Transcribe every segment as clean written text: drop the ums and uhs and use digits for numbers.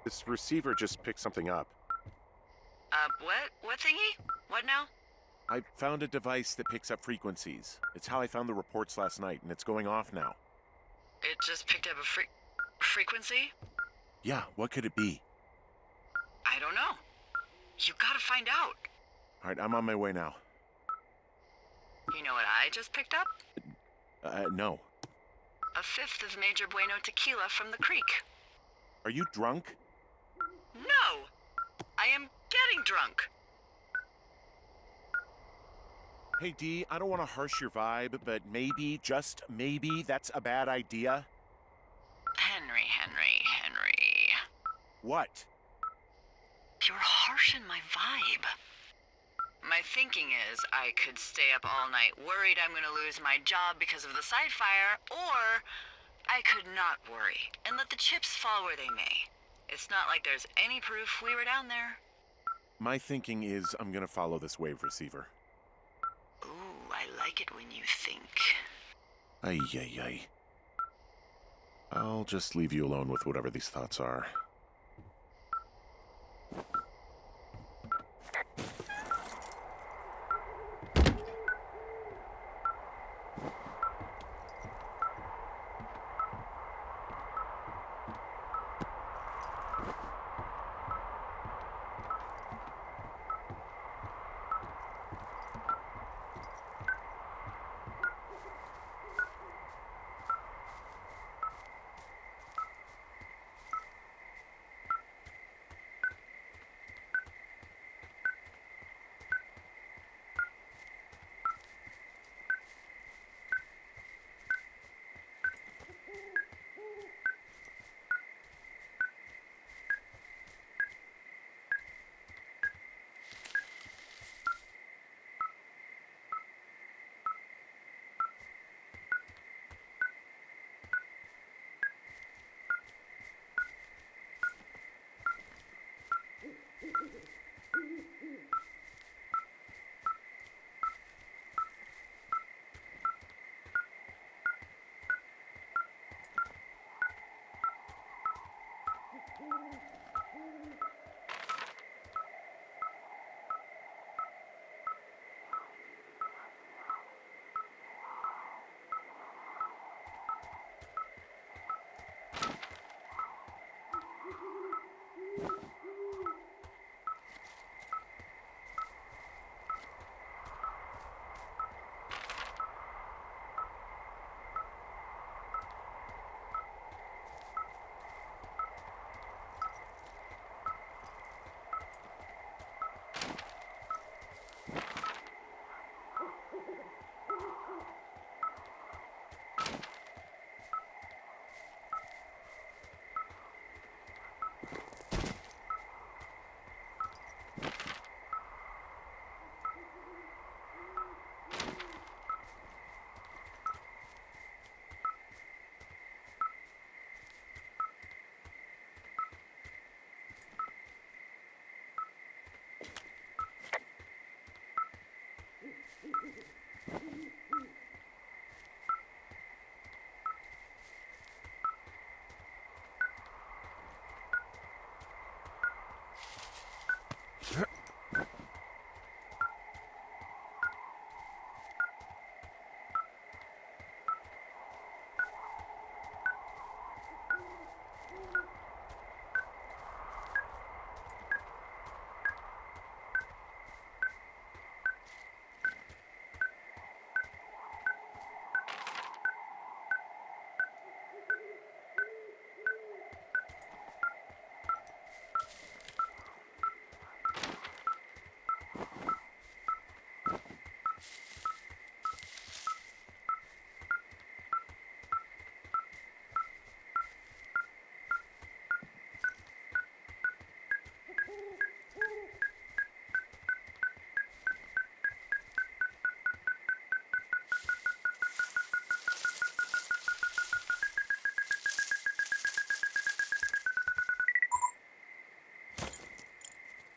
This receiver just picked something up. What? What thingy? What now? I found a device that picks up frequencies. It's how I found the reports last night, and it's going off now. It just picked up a frequency? Yeah, what could it be? I don't know. You gotta find out. Alright, I'm on my way now. You know what I just picked up? No. A fifth of Major Bueno tequila from the creek. Are you drunk? No! I am getting drunk. Hey, Dee, I don't want to harsh your vibe, but maybe, just maybe, that's a bad idea. Henry. What? You're harshing my vibe. My thinking is I could stay up all night worried I'm gonna lose my job because of the side fire, or I could not worry and let the chips fall where they may. It's not like there's any proof we were down there. My thinking is I'm gonna follow this wave receiver. Ooh, I like it when you think. Ay. I'll just leave you alone with whatever these thoughts are.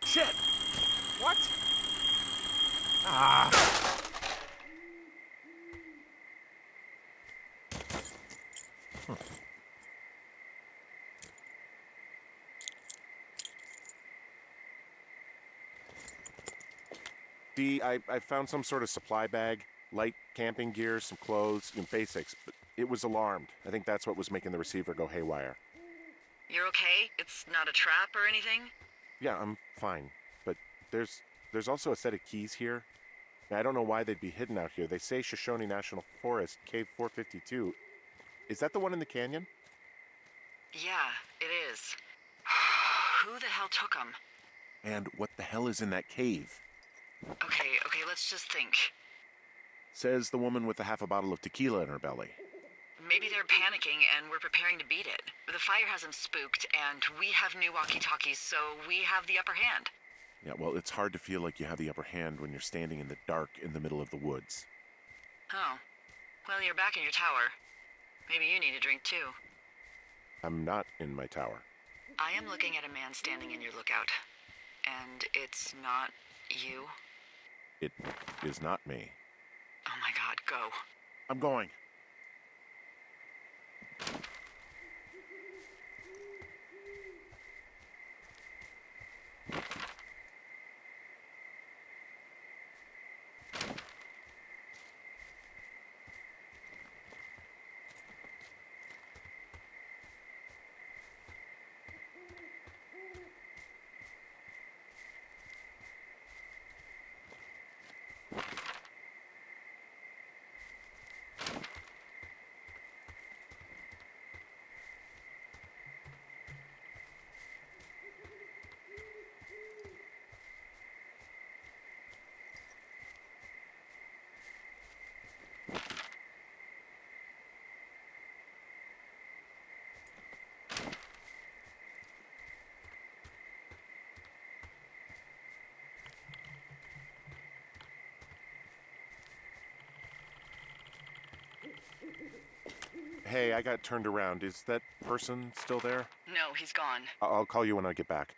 Shit! What? Ah! Dee, I found some sort of supply bag, light camping gear, some clothes, basics, but it was alarmed. I think that's what was making the receiver go haywire. You're okay? It's not a trap or anything? Yeah, I'm fine, but there's also a set of keys here. I don't know why they'd be hidden out here. They say Shoshone National Forest, Cave 452. Is that the one in the canyon? Yeah, it is. Who the hell took them? And what the hell is in that cave? Okay, let's just think. Says the woman with a half a bottle of tequila in her belly. Maybe they're panicking and we're preparing to beat it. The fire has them spooked, and we have new walkie-talkies, so we have the upper hand. Yeah, well, it's hard to feel like you have the upper hand when you're standing in the dark in the middle of the woods. Oh. Well, you're back in your tower. Maybe you need a drink, too. I'm not in my tower. I am looking at a man standing in your lookout. And it's not you? It is not me. Oh my god, go. I'm going. Hey, I got turned around. Is that person still there? No, he's gone. I'll call you when I get back.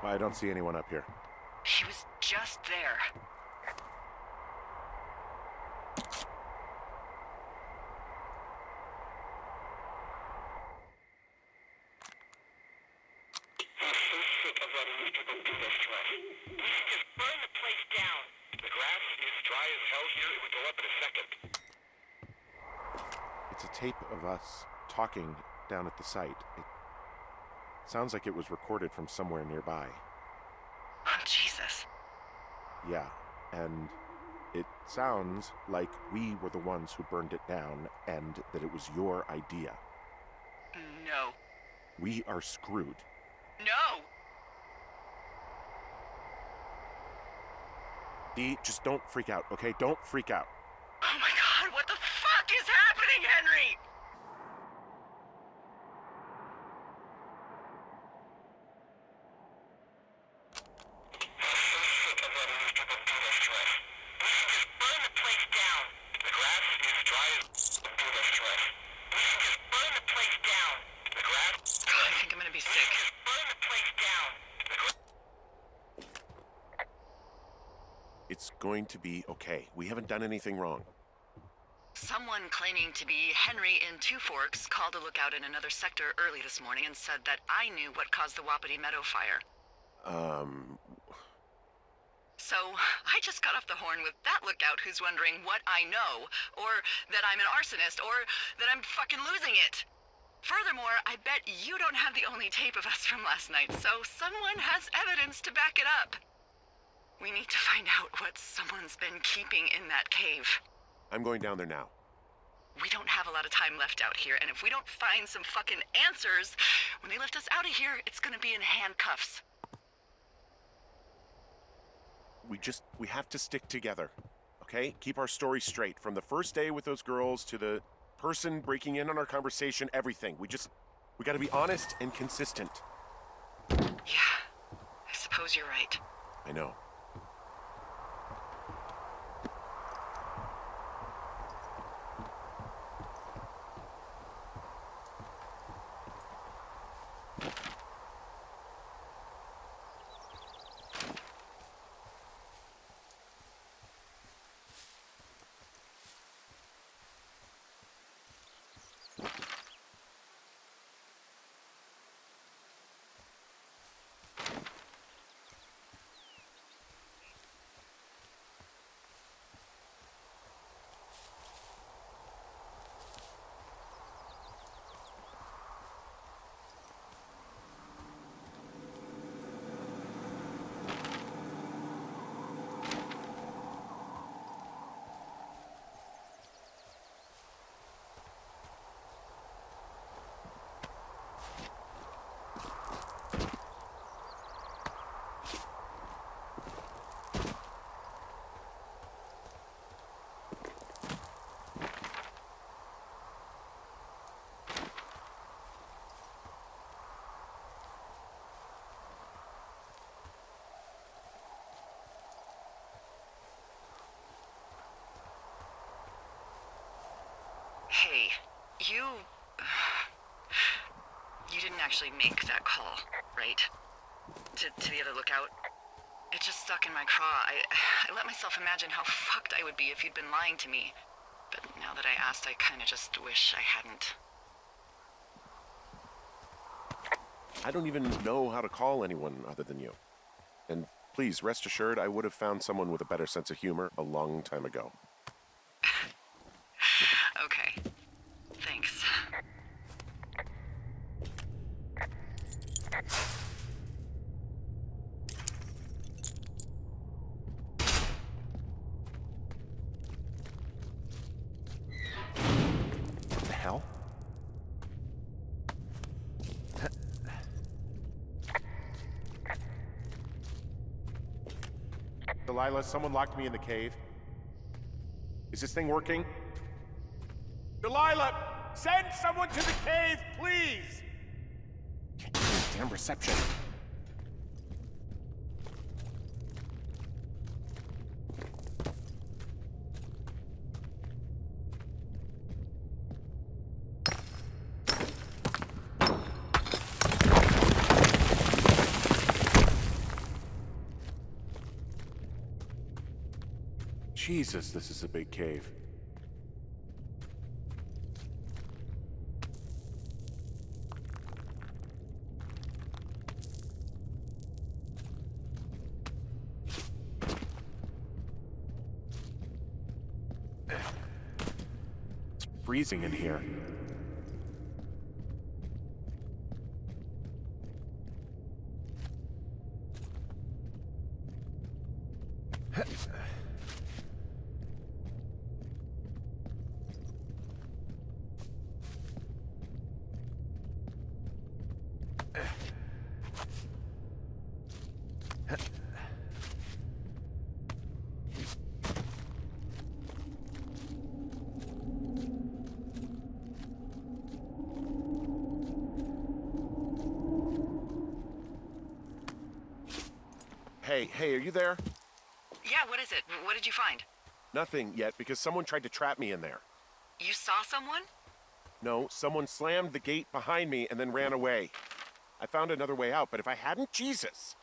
I don't see anyone up here. He was just there. It's a tape of us talking down at the site. It sounds like it was recorded from somewhere nearby. Oh, Jesus. Yeah, and it sounds like we were the ones who burned it down and that it was your idea. No. We are screwed. No! Dee, just don't freak out, okay? Don't freak out. Oh my god, what the fuck is happening, Henry? I think I'm gonna be sick. It's going to be okay. We haven't done anything wrong. Someone claiming to be Henry in Two Forks called a lookout in another sector early this morning and said that I knew what caused the Wapiti Meadow fire. So, I just got off the horn with that lookout who's wondering what I know, or that I'm an arsonist, or that I'm fucking losing it. Furthermore, I bet you don't have the only tape of us from last night, so someone has evidence to back it up. We need to find out what someone's been keeping in that cave. I'm going down there now. We don't have a lot of time left out here, and if we don't find some fucking answers, when they lift us out of here, it's gonna be in handcuffs. We have to stick together, okay? Keep our story straight. From the first day with those girls to the person breaking in on our conversation, everything. We gotta be honest and consistent. Yeah, I suppose you're right. I know. You... You didn't actually make that call, right? To the other lookout? It just stuck in my craw. I let myself imagine how fucked I would be if you'd been lying to me. But now that I asked, I kinda just wish I hadn't. I don't even know how to call anyone other than you. And please, rest assured, I would have found someone with a better sense of humor a long time ago. Okay. Thanks. What the hell? Delilah, someone locked me in the cave. Is this thing working? Delilah! Send someone to the cave, please! Damn reception. Jesus, this is a big cave. It's freezing in here. Hey, are you there? Yeah, what is it? What did you find? Nothing yet, because someone tried to trap me in there. You saw someone? No, someone slammed the gate behind me and then ran away. I found another way out, but if I hadn't, Jesus!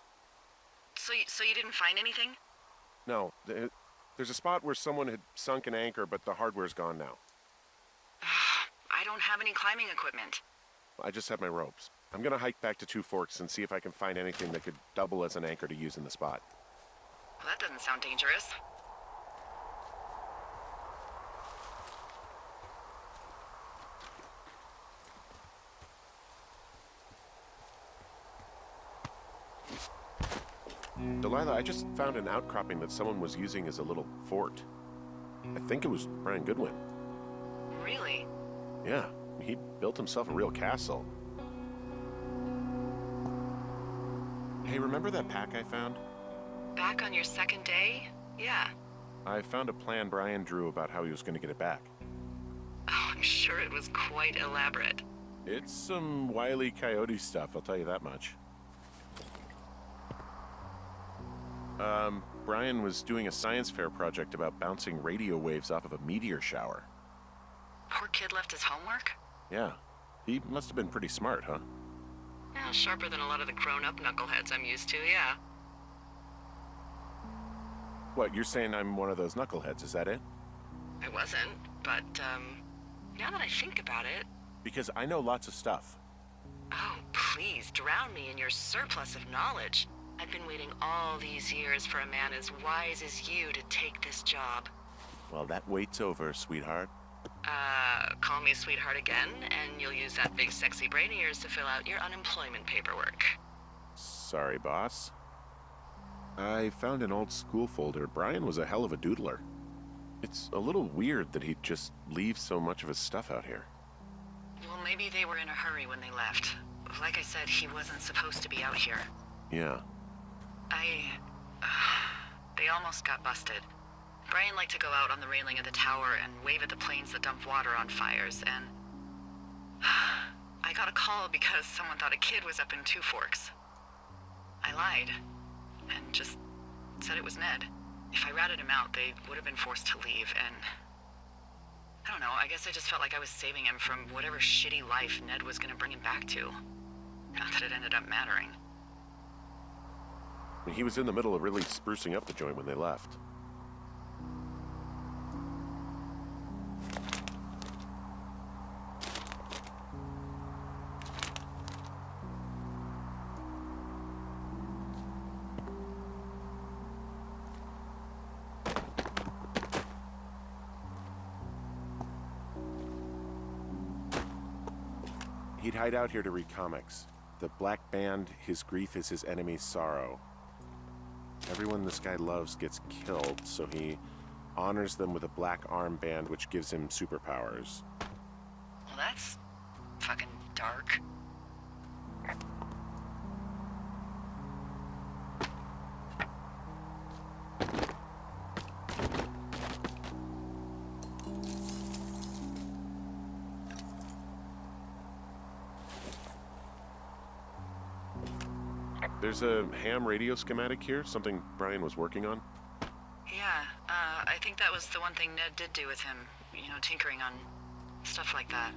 So you didn't find anything? No, there's a spot where someone had sunk an anchor, but the hardware's gone now. I don't have any climbing equipment. I just have my ropes. I'm gonna hike back to Two Forks and see if I can find anything that could double as an anchor to use in the spot. Well, that doesn't sound dangerous. Delilah, I just found an outcropping that someone was using as a little fort. I think it was Brian Goodwin. Really? Yeah, he built himself a real castle. Hey, remember that pack I found? Back on your second day? Yeah. I found a plan Brian drew about how he was going to get it back. Oh, I'm sure it was quite elaborate. It's some Wile E. Coyote stuff, I'll tell you that much. Brian was doing a science fair project about bouncing radio waves off of a meteor shower. Poor kid left his homework? Yeah, he must have been pretty smart, huh? Yeah, sharper than a lot of the grown-up knuckleheads I'm used to, yeah. What, you're saying I'm one of those knuckleheads, is that it? I wasn't, but, now that I think about it... Because I know lots of stuff. Oh, please, drown me in your surplus of knowledge. I've been waiting all these years for a man as wise as you to take this job. Well, that wait's over, sweetheart. Call me sweetheart again, and you'll use that big sexy brain of yours to fill out your unemployment paperwork. Sorry, boss. I found an old school folder. Brian was a hell of a doodler. It's a little weird that he'd just leave so much of his stuff out here. Well, maybe they were in a hurry when they left. Like I said, he wasn't supposed to be out here. Yeah. They almost got busted. Brian liked to go out on the railing of the tower and wave at the planes that dumped water on fires, and... I got a call because someone thought a kid was up in Two Forks. I lied, and just said it was Ned. If I ratted him out, they would have been forced to leave, and... I don't know, I guess I just felt like I was saving him from whatever shitty life Ned was gonna bring him back to. Not that it ended up mattering. I mean, he was in the middle of really sprucing up the joint when they left. He'd hide out here to read comics. The Black Band, his grief is his enemy's sorrow. Everyone this guy loves gets killed, so he honors them with a black armband which gives him superpowers. Well, that's fucking dark. There's a ham radio schematic here, something Brian was working on. Yeah, I think that was the one thing Ned did do with him. You know, tinkering on stuff like that.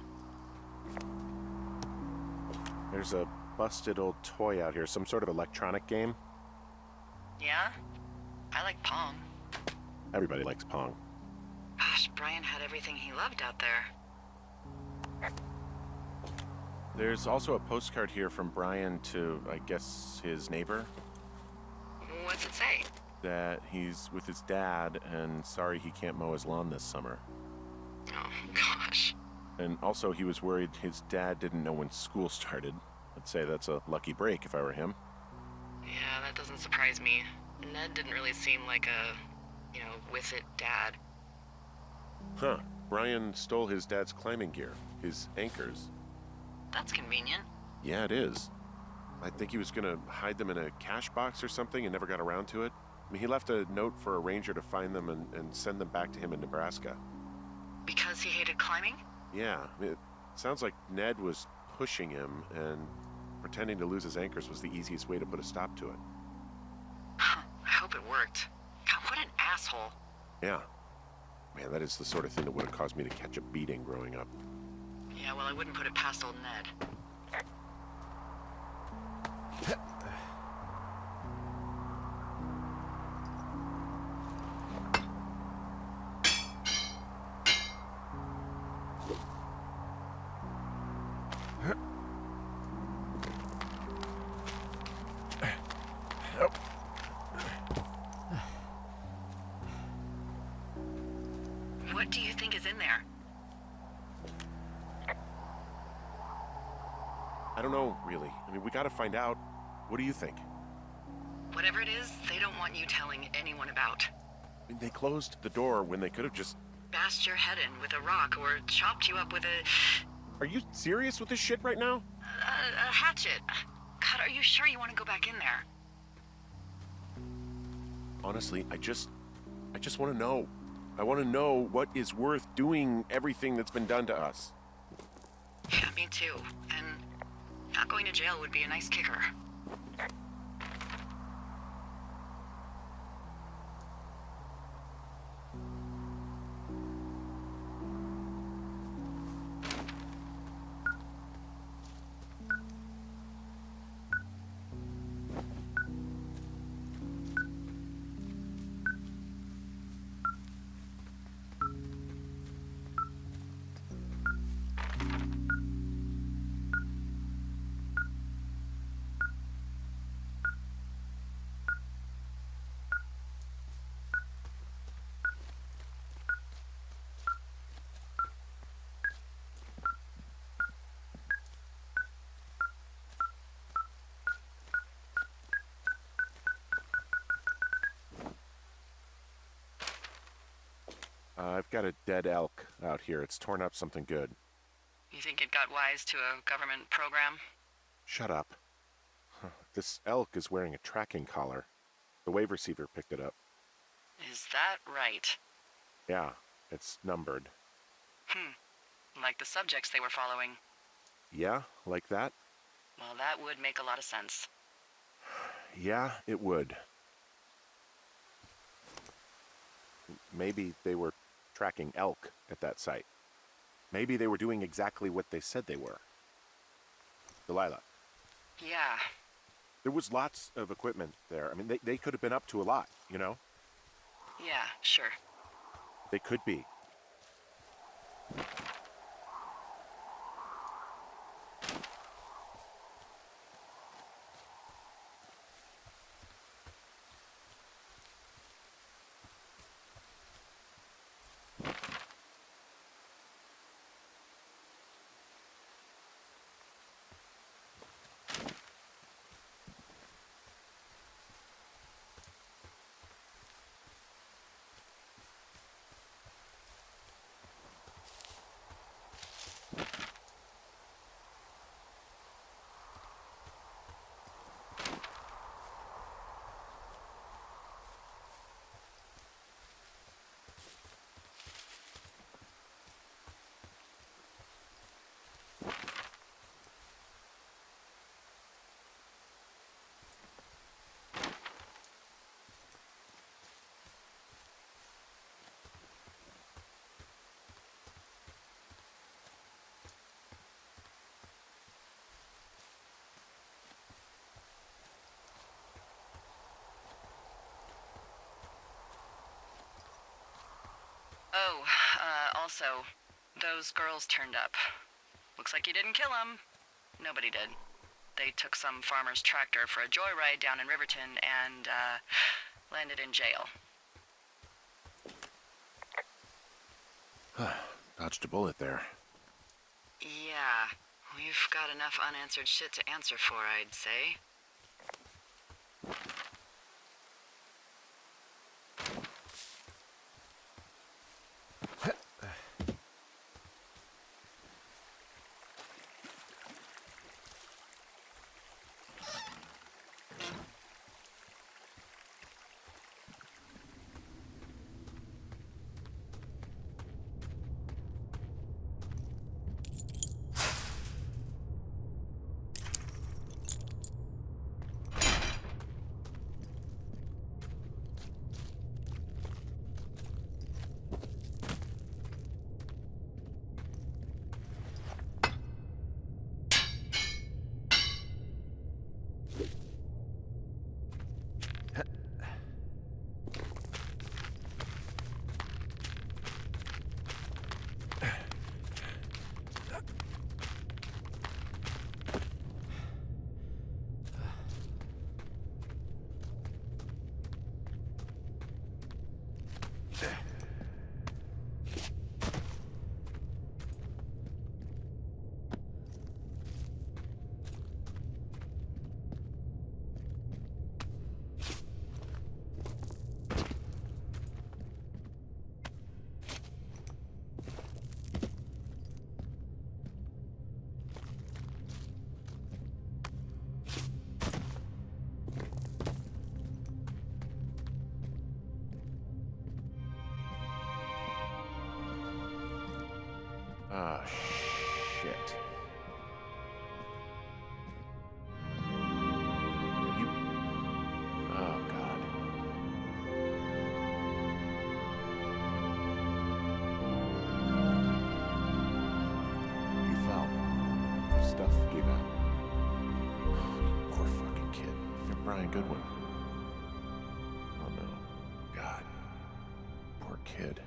There's a busted old toy out here, some sort of electronic game. Yeah? I like Pong. Everybody likes Pong. Gosh, Brian had everything he loved out there. There's also a postcard here from Brian to, I guess, his neighbor. What's it say? That he's with his dad and sorry he can't mow his lawn this summer. Oh, gosh. And also he was worried his dad didn't know when school started. I'd say that's a lucky break if I were him. Yeah, that doesn't surprise me. Ned didn't really seem like a, with it dad. Huh. Brian stole his dad's climbing gear, his anchors. That's convenient. Yeah, it is. I think he was gonna hide them in a cash box or something and never got around to it. I mean, he left a note for a ranger to find them and send them back to him in Nebraska. Because he hated climbing? Yeah, I mean, it sounds like Ned was pushing him and pretending to lose his anchors was the easiest way to put a stop to it. Huh, I hope it worked. God, what an asshole. Yeah. Man, that is the sort of thing that would have caused me to catch a beating growing up. Yeah, well, I wouldn't put it past old Ned. What do you think is in there? I don't know, really. I mean, we gotta find out. What do you think? Whatever it is, they don't want you telling anyone about. I mean, they closed the door when they could have just... Bashed your head in with a rock or chopped you up with Are you serious with this shit right now? a hatchet. God, are you sure you want to go back in there? Honestly, I just want to know. I want to know what is worth doing everything that's been done to us. Yeah, me too. And not going to jail would be a nice kicker. I've got a dead elk out here. It's torn up something good. You think it got wise to a government program? Shut up. This elk is wearing a tracking collar. The wave receiver picked it up. Is that right? Yeah, it's numbered. Like the subjects they were following. Yeah, like that? Well, that would make a lot of sense. Yeah, it would. Maybe they were tracking elk at that site. Maybe they were doing exactly what they said they were. Delilah, Yeah. there was lots of equipment there. I mean, they could have been up to a lot, you know? Yeah, sure. They could be. Oh, also, those girls turned up. Looks like you didn't kill them. Nobody did. They took some farmer's tractor for a joyride down in Riverton and, landed in jail. Dodged a bullet there. Yeah, we've got enough unanswered shit to answer for, I'd say. Ah, shit. You... Oh, God. You fell. Your stuff gave out. Poor fucking kid. You're Brian Goodwin. Oh, no. God. Poor kid.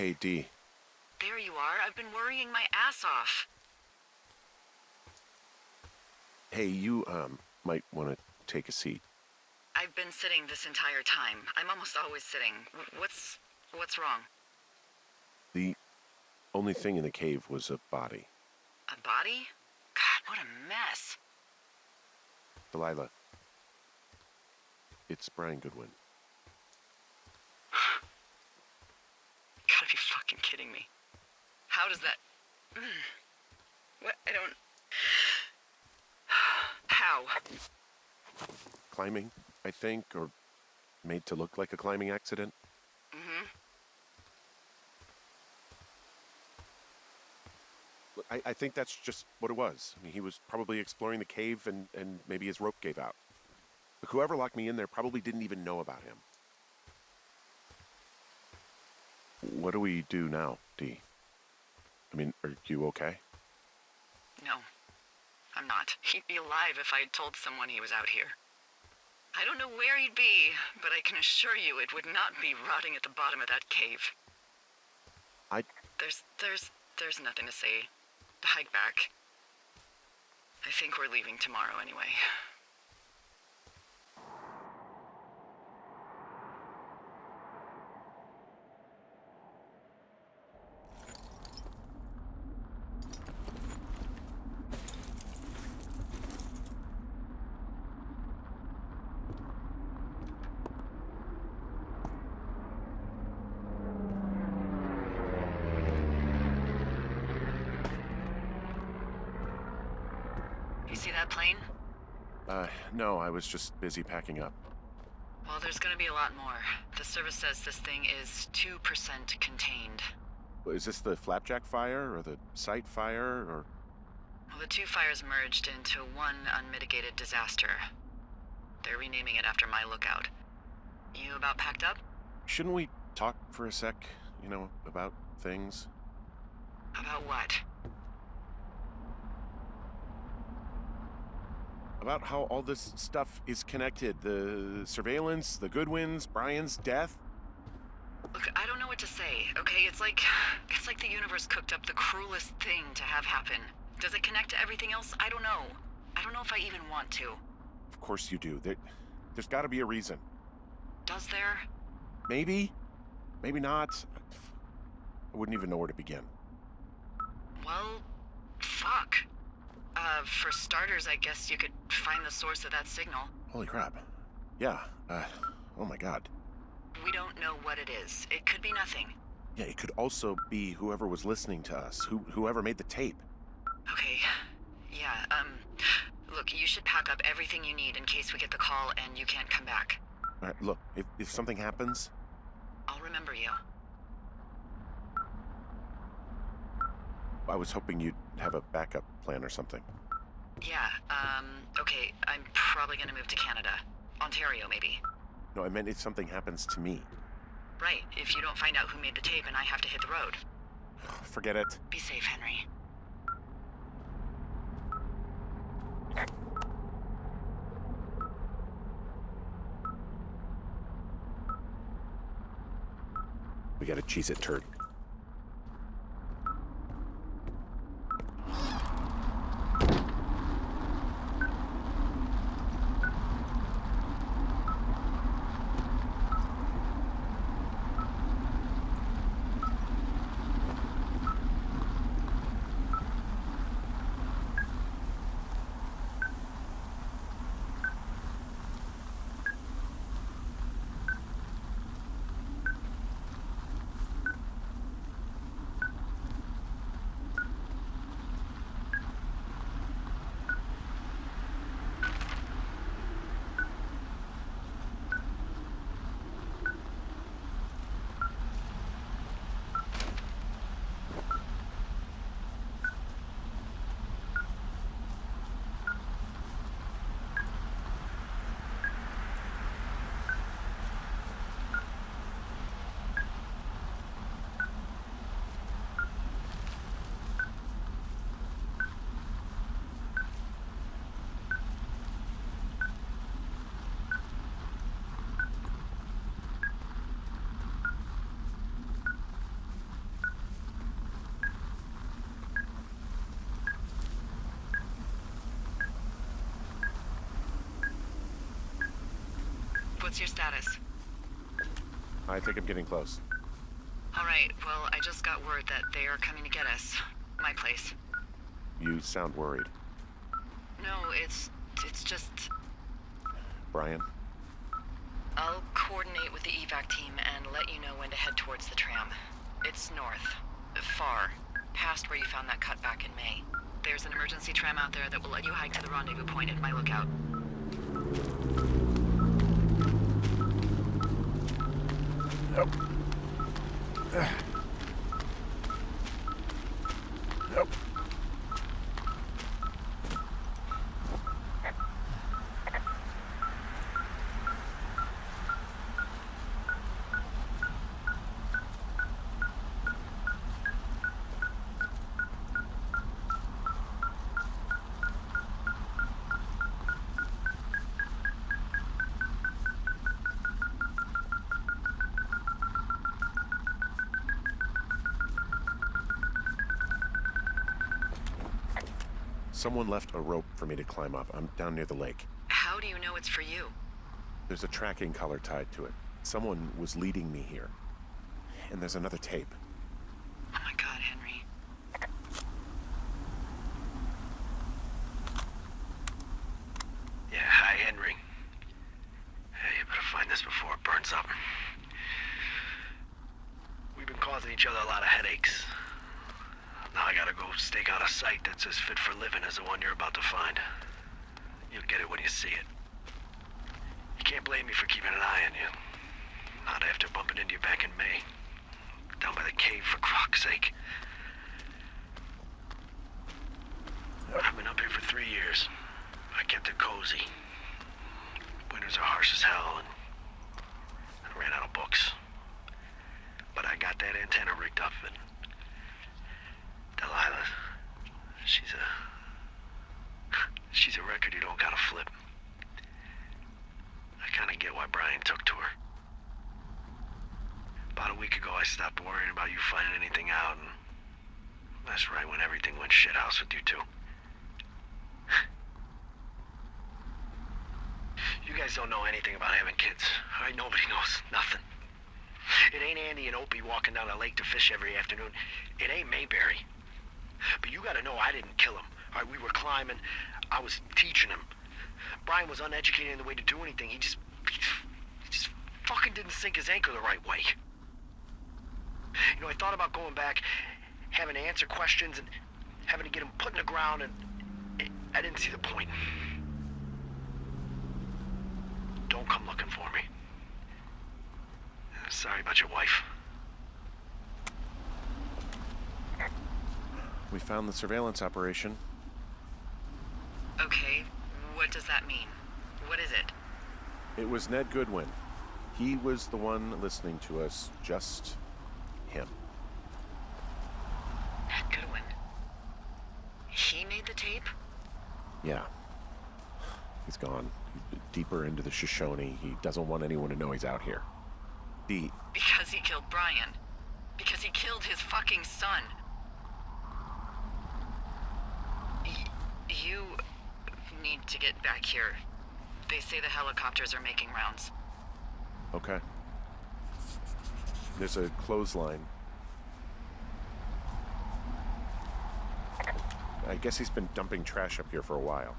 Hey, Dee. There you are. I've been worrying my ass off. Hey, you, might want to take a seat. I've been sitting this entire time. I'm almost always sitting. What's wrong? The only thing in the cave was a body. A body? God, what a mess. Delilah. It's Brian Goodwin. Gotta be fucking kidding me. How does that... What? I don't... How? Climbing, I think, or made to look like a climbing accident. Mm-hmm. Look, I think that's just what it was. I mean, he was probably exploring the cave and maybe his rope gave out. But whoever locked me in there probably didn't even know about him. What do we do now, Dee? I mean, are you okay? No, I'm not. He'd be alive if I had told someone he was out here. I don't know where he'd be, but I can assure you it would not be rotting at the bottom of that cave. There's nothing to say. Hike back. I think we're leaving tomorrow anyway. You see that plane? No, I was just busy packing up. Well, there's gonna be a lot more. The service says this thing is 2% contained. Is this the Flapjack fire, or the site fire, or... Well, the two fires merged into one unmitigated disaster. They're renaming it after my lookout. You about packed up? Shouldn't we talk for a sec, you know, about things? About what? About how all this stuff is connected. The surveillance, the Goodwins, Brian's death. Look, I don't know what to say, okay? It's like the universe cooked up the cruelest thing to have happen. Does it connect to everything else? I don't know. I don't know if I even want to. Of course you do. There's got to be a reason. Does there? Maybe. Maybe not. I wouldn't even know where to begin. Well, fuck. For starters, I guess you could find the source of that signal. Holy crap. Yeah, oh my god. We don't know what it is. It could be nothing. Yeah, it could also be whoever was listening to us, whoever made the tape. Okay. Yeah, look, you should pack up everything you need in case we get the call and you can't come back. All right, look, if something happens... I'll remember you. I was hoping you'd have a backup plan or something. Yeah, okay, I'm probably gonna move to Canada. Ontario, maybe. No, I meant if something happens to me. Right, if you don't find out who made the tape and I have to hit the road. Forget it. Be safe, Henry. We gotta cheese it, turd. What's your status? I think I'm getting close. All right, well, I just got word that they are coming to get us. My place. You sound worried. No, it's just... Brian? I'll coordinate with the evac team and let you know when to head towards the tram. It's north. Far. Past where you found that cut back in May. There's an emergency tram out there that will let you hike to the rendezvous point at my lookout. Nope. Nope. Someone left a rope for me to climb up. I'm down near the lake. How do you know it's for you? There's a tracking collar tied to it. Someone was leading me here. And there's another tape. Oh my god, Henry. Yeah, hi, Henry. Hey, you better find this before it burns up. We've been causing each other a lot of headaches. Now I gotta go stake out a site that's as fit for living as the one you're about to find. You'll get it when you see it. You can't blame me for keeping an eye on you. Not after bumping into you back in May. Down by the cave, for croc's sake. I've been up here for 3 years. I kept it cozy. Winters are harsh as hell, and I ran out of books. But I got that antenna rigged up, and Delilah, she's a record you don't gotta flip. I kinda get why Brian took to her. About a week ago, I stopped worrying about you finding anything out, and that's right when everything went shithouse with you two. You guys don't know anything about having kids. All right, nobody knows nothing. It ain't Andy and Opie walking down the lake to fish every afternoon. It ain't Mayberry. But you gotta know I didn't kill him. All right, we were climbing. I was teaching him. Brian was uneducated in the way to do anything. He just fucking didn't sink his anchor the right way. You know, I thought about going back, having to answer questions, and having to get him put in the ground, and I didn't see the point. Don't come looking for me. Sorry about your wife. We found the surveillance operation. Okay, what does that mean? What is it? It was Ned Goodwin. He was the one listening to us, just him. Ned Goodwin. He made the tape? Yeah. He's gone. Deeper into the Shoshone. He doesn't want anyone to know he's out here. Because he killed Brian. Because he killed his fucking son. You need to get back here. They say the helicopters are making rounds. Okay. There's a clothesline. I guess he's been dumping trash up here for a while.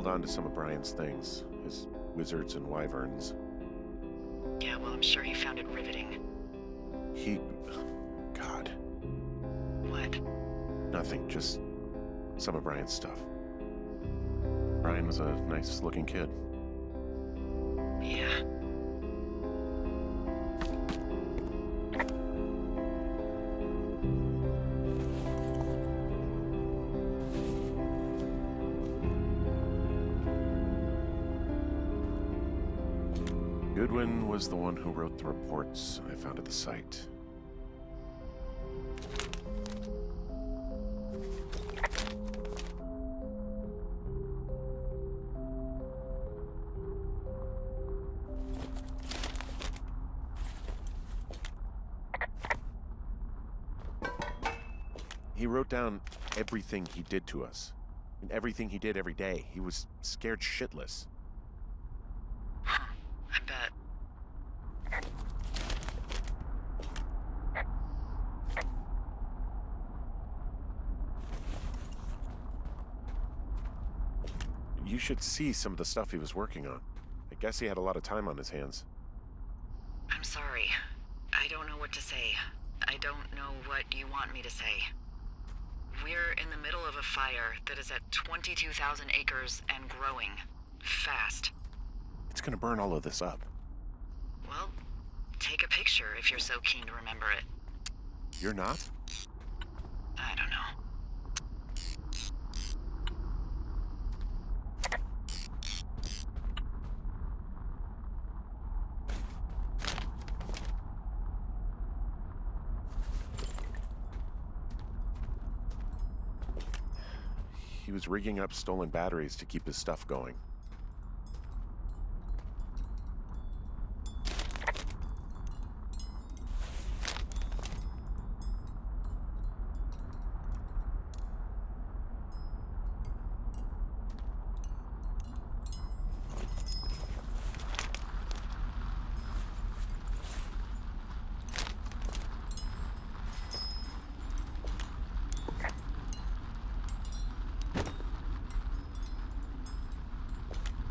On to some of Brian's things, his wizards and wyverns. Yeah, well, I'm sure he found it riveting. God. What? Nothing, just some of Brian's stuff. Brian was a nice-looking kid. Yeah. Goodwin was the one who wrote the reports I found at the site. He wrote down everything he did to us. And everything he did every day. He was scared shitless. Huh, I bet. You should see some of the stuff he was working on. I guess he had a lot of time on his hands. I'm sorry. I don't know what to say. I don't know what you want me to say. We're in the middle of a fire that is at 22,000 acres and growing. Fast. It's gonna burn all of this up. Well, take a picture if you're so keen to remember it. You're not? I don't know. He was rigging up stolen batteries to keep his stuff going.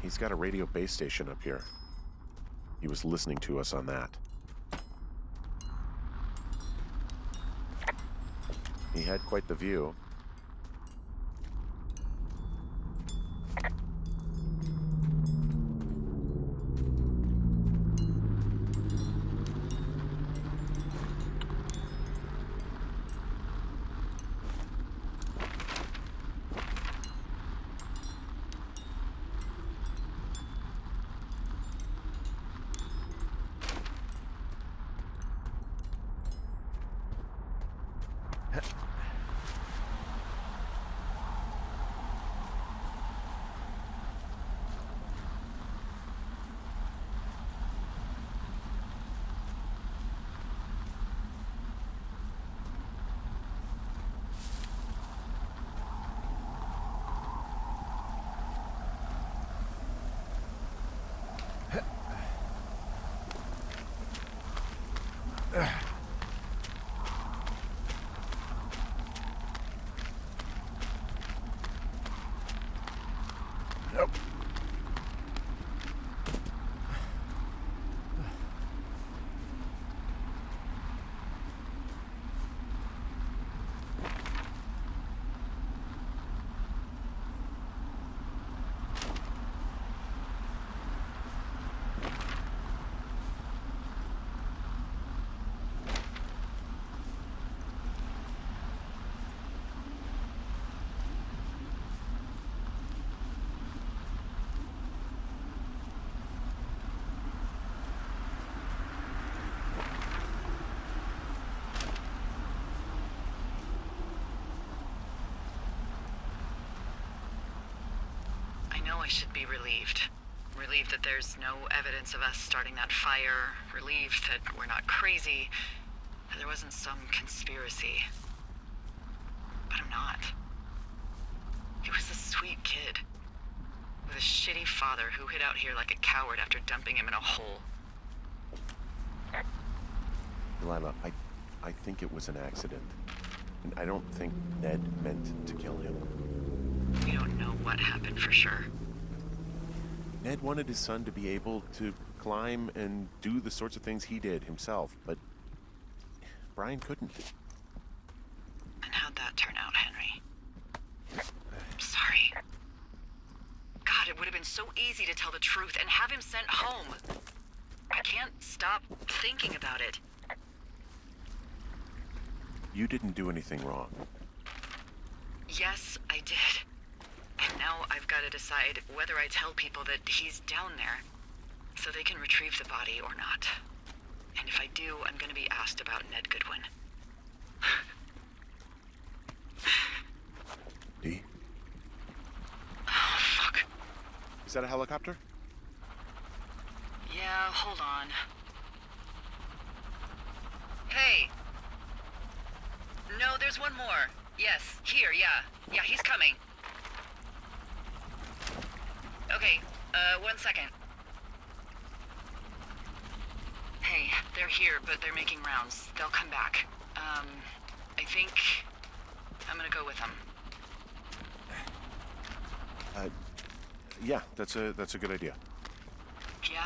He's got a radio base station up here. He was listening to us on that. He had quite the view. Nope. I should be relieved. Relieved that there's no evidence of us starting that fire. Relieved that we're not crazy. That there wasn't some conspiracy. But I'm not. He was a sweet kid. With a shitty father who hid out here like a coward after dumping him in a hole. Delilah, I think it was an accident. And I don't think Ned meant to kill him. We don't know what happened for sure. Ned wanted his son to be able to climb and do the sorts of things he did himself, but Brian couldn't. And how'd that turn out, Henry? I'm sorry. God, it would have been so easy to tell the truth and have him sent home. I can't stop thinking about it. You didn't do anything wrong. Yes, I did. And now I've got to decide whether I tell people that he's down there so they can retrieve the body or not. And if I do, I'm going to be asked about Ned Goodwin. Dee? Oh, fuck. Is that a helicopter? Yeah, hold on. Hey. No, there's one more. Yes, here, yeah. Yeah, he's coming. Okay, 1 second. Hey, they're here, but they're making rounds. They'll come back. I think I'm gonna go with them. Yeah, that's a good idea. Yeah?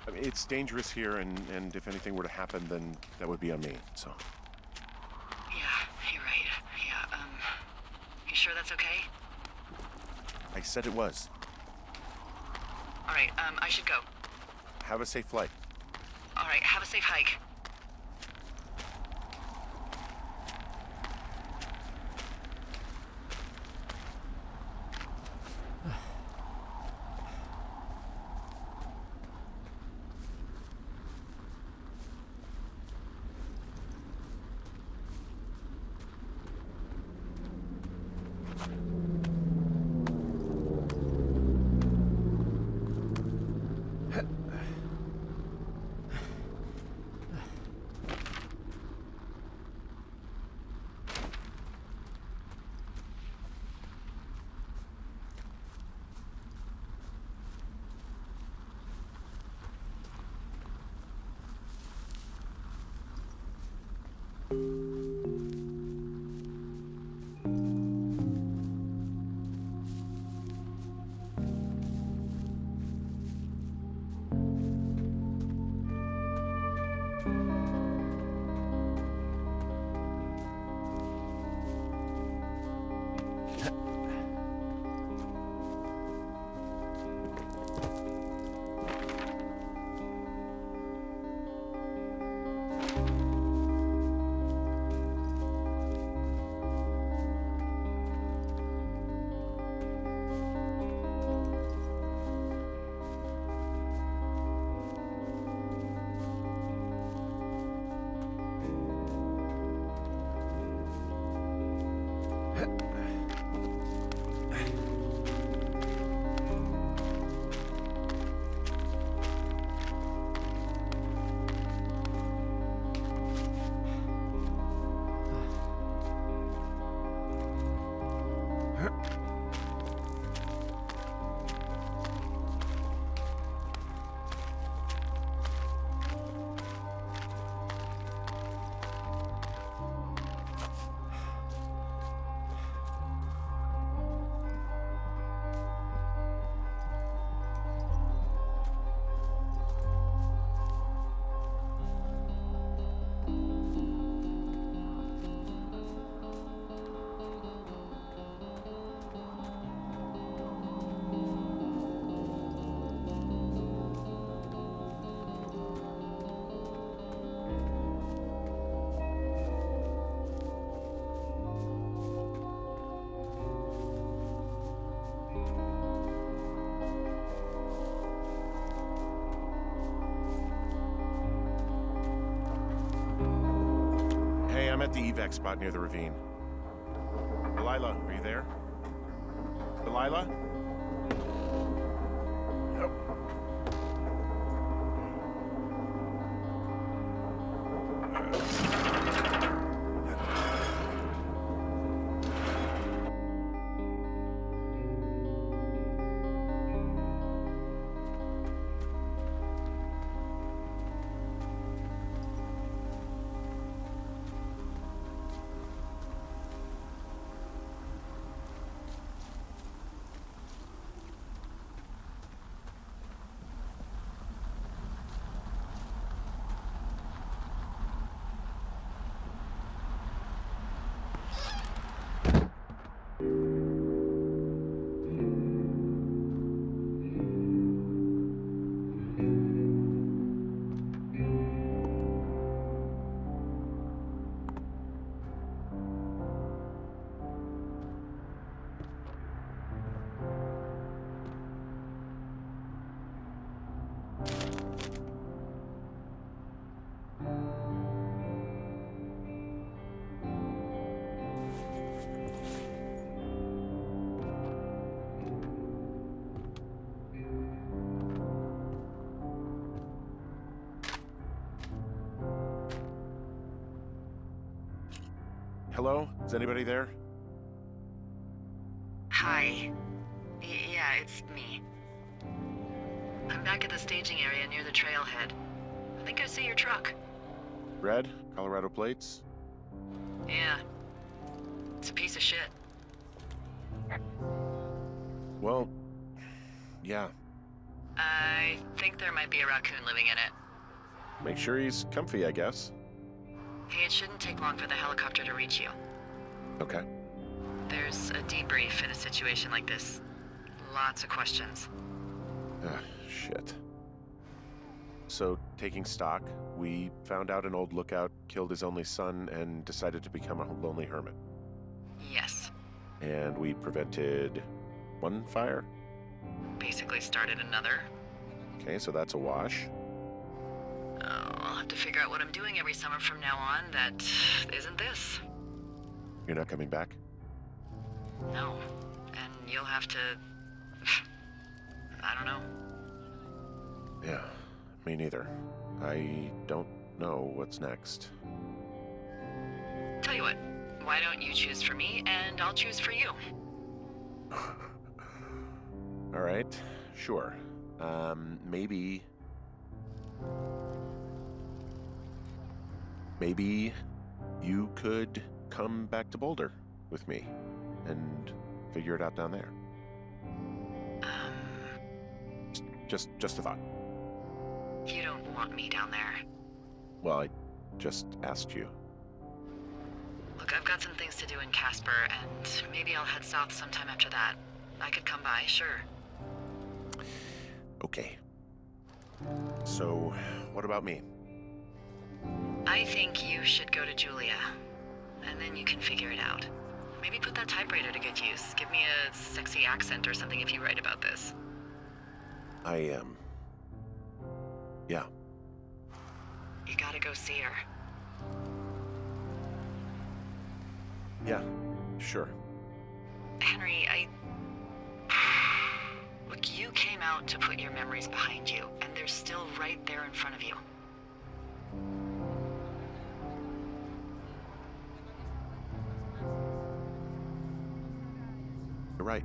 I mean, it's dangerous here, and if anything were to happen, then that would be on me, so. Yeah, you're right. Yeah, you sure that's okay? I said it was. Alright, I should go. Have a safe flight. Alright, have a safe hike. I'm at the evac spot near the ravine. Delilah, are you there? Delilah? Nope. Hello? Is anybody there? Hi. Yeah, it's me. I'm back at the staging area near the trailhead. I think I see your truck. Red? Colorado plates? Yeah. It's a piece of shit. Well, yeah. I think there might be a raccoon living in it. Make sure he's comfy, I guess. Hey, it shouldn't take long for the helicopter to reach you. Okay. There's a debrief in a situation like this. Lots of questions. Shit. So, taking stock, we found out an old lookout killed his only son and decided to become a lonely hermit. Yes. And we prevented one fire? Basically started another. Okay, so that's a wash. I'll have to figure out what I'm doing every summer from now on that isn't this. You're not coming back? No. And you'll have to... I don't know. Yeah, me neither. I don't know what's next. Tell you what, why don't you choose for me and I'll choose for you? All right, sure. Maybe you could come back to Boulder with me and figure it out down there. Just a thought. You don't want me down there. Well, I just asked you. Look, I've got some things to do in Casper, and maybe I'll head south sometime after that. I could come by, sure. Okay. So, what about me? I think you should go to Julia, and then you can figure it out. Maybe put that typewriter to good use. Give me a sexy accent or something if you write about this. Yeah. You gotta go see her. Yeah, sure. Henry, Look, you came out to put your memories behind you, and they're still right there in front of you. You're right.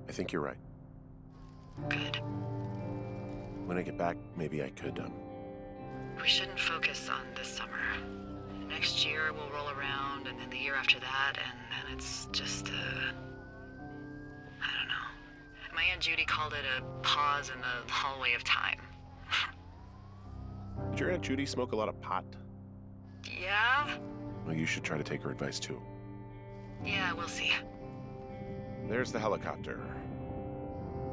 I think you're right. Good. When I get back, maybe I could, We shouldn't focus on this summer. Next year will roll around, and then the year after that, and then it's just, I don't know. My Aunt Judy called it a pause in the hallway of time. Did your Aunt Judy smoke a lot of pot? Yeah? Well, you should try to take her advice, too. Yeah, we'll see. There's the helicopter.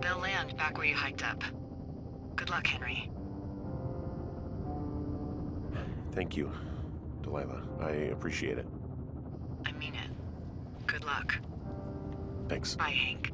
They'll land back where you hiked up. Good luck, Henry. Thank you, Delilah. I appreciate it. I mean it. Good luck. Thanks. Bye, Hank.